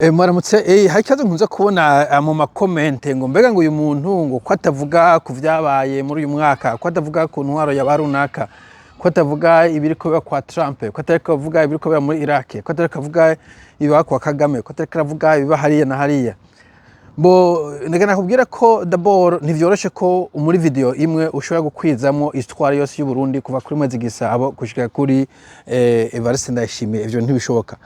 Mwaramutse hari ikibazo nkunze kubona mu makomente ngo mbega ngo uyu muntu ngo ko atavuga ku vyabaye muri uyu mwaka, ko atavuga ku ntwaro ya barunaka, ko atavuga ibiriko biba kwa Trump, ko atariko avuga ibiriko biba muri Iraq, ko atariko avuga ibiba kwa Kagame, ko atariko avuga ibiba hariya na hariya. Ndeka nakubwira ko d'abord ntivyoroshe ko muri video imwe ushobora gukwizamo histoire yose y'u Burundi kuva kuri Mwezi Gisabo gushika kuri Evariste Ndayishimiye. Ivyo ntibishoboka.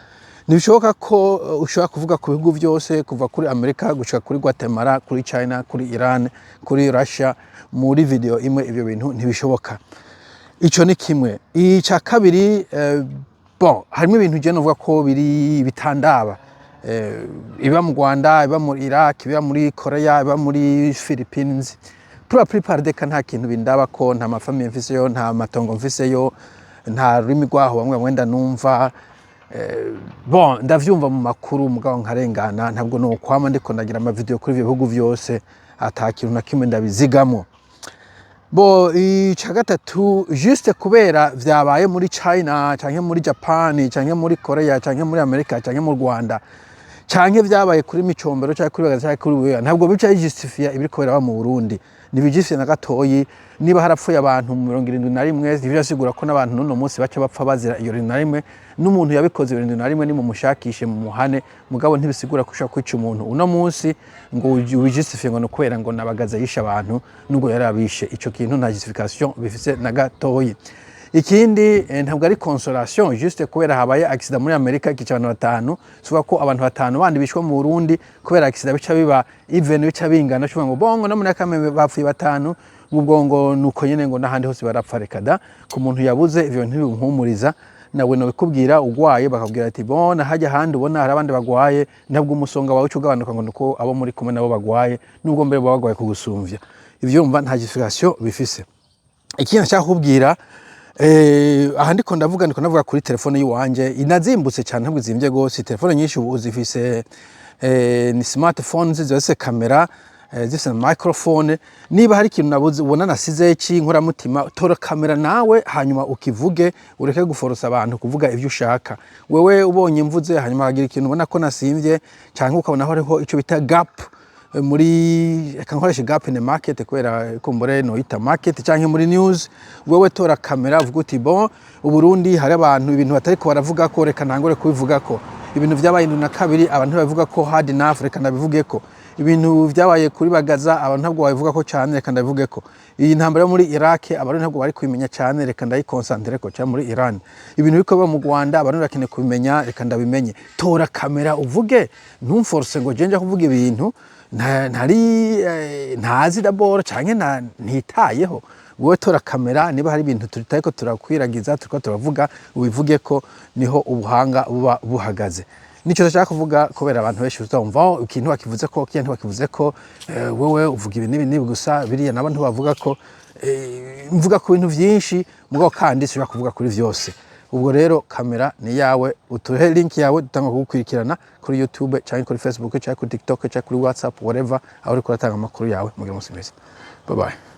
Ntibishoboka ko ushobora kuvuga ku bihugu vyose kuva kuri Amerika gushika kuri Guatemala, kuri China, kuri Iran, kuri Russia muri video imwe. Ivyo bintu ntibishoboka. Ico ni kimwe. Ica kabiri, harimo ibintu je novuga ko biri bitandaba. Iba mu Rwanda, iba muri Iraq, iba muri Korea, iba muri Philippines. Pour la plupart des cas nta kintu bindaba ko nta mafamiye mfiseyo, nta matongo mfiseyo, nta rurimi rwaho bamwe mwenda numva. Ndavyumva mu makuru mugabo nkarengana, ntabwo no kwama ndiko ndagira ama video kuri ivyo bihugu vyose ata kintu na kimwe ndabizigamo. Ica gatatu, juste kubera vyabaye muri China canke muri Japan canke muri Korea canke muri Amerika canke mu Rwanda canke vyabaye kuri Micombero canke kuri Bagaza canke kuri Buya, ntabwo bica justifia ibiriko biraba mu Burundi. Nibijifie na gatoyi. Niba harapfuye abantu 71 ntivyasigura ko n'abantu n'uno munsi baca bapfa bazira iyo 71. N'umuntu yabikoze 71 ni mu mushakishe mu muhane, mugabo ntibisigura ko ushaka kwica umuntu uno munsi ngo wijustifie ngo no kwera ngo nabagaza yisha abantu nubwo yarabishe. Ico kintu nta justification bifise na gatoyi. Ikindi ntabwo ari consolation juste kubera habaye accident muri Amerika ikica abantu 5, suba ko abantu 5 bandi bishwe mu Burundi kubera accident bica biba even bica bingana cyo ngo bongo no muri Kagame bapfuye 5 ubwo nuko nyene ngo nahandi hose barapfa. Reka da ku muntu yabuze ivyo ntibinkumuriza. Nawe no bikubwira ugwaye bakabwira ati bona hajya handi ubona hari abandi bagwaye, ntabwo umusonga wawe ugabanuka ngo nuko abo muri kumwe nabo bagwaye nubwo mbere bagwaye kugusumvya. Ivyo umva nta justification bifise. Ikintu nshaka kubwira aha ndiko navuga kuri telefone yiwanje inazimbutse cyane, ntabwo zimvye gose. Telefone nyinshi ubu zifise ni smartphones zose kamera, zifise microphone. Niba hari ikintu nabuze ubona nasize nkora mutima, tora kamera nawe hanyuma ukivuge, ureke guforosa abantu kuvuga ivyo ushaka. Wewe ubonye mvuze hanyuma hagira ikintu ubona ko nasimvye cyangwa ukabona hariho ico bita gap muri kankoresha gap in the market kubera kumbore no ita market canke muri news. Wewe tora kamera uvuga uti Uburundi hari abantu ibintu batariko baravuga ko, reka ntangore kubivuga ko. Ibintu vyabaye 2002 abantu bavuga ko hard enough, reka ndabivuge ko. Ibintu vyabaye kuri Bagaza abantu ntabwo babivuga ko cyane, reka ndabivuge ko. Iyi ntambara muri Iraq abantu ntabwo bari kwimenya cyane, reka ndayiconcentre ko cyane. Muri Iran ibintu biko biba mu Rwanda abantu bakeneye kubimenya, reka ndabimenye. Tora kamera uvuge, ntumforce ngo jenja kuvuga ibintu ntazi d'abord canke ntitayeho. Wowe tora kamera, niba hari ibintu tutariko turakwiragiza turiko turavuga ubivuge ko, niho ubuhanga buba buhagaze. Nico nshaka kuvuga kubera abantu benshi uzumva ikintu bakivuze ko kiyantu bakivuze ko wewe uvuga ibintu nibi gusa biriya nabo ntibavuga ko. Mvuga ku bintu vyinshi mugabo kandi ushaka kuvuga kuri vyose. Ubwo rero kamera ni yawe, utuhe link yawe dutanga kugukurikirana kuri YouTube cyangwa kuri Facebook cyangwa kuri TikTok cyangwa kuri WhatsApp whatever, aho uri kuratanga amakuru yawe. Mugira umunsi mwiza. Bye bye.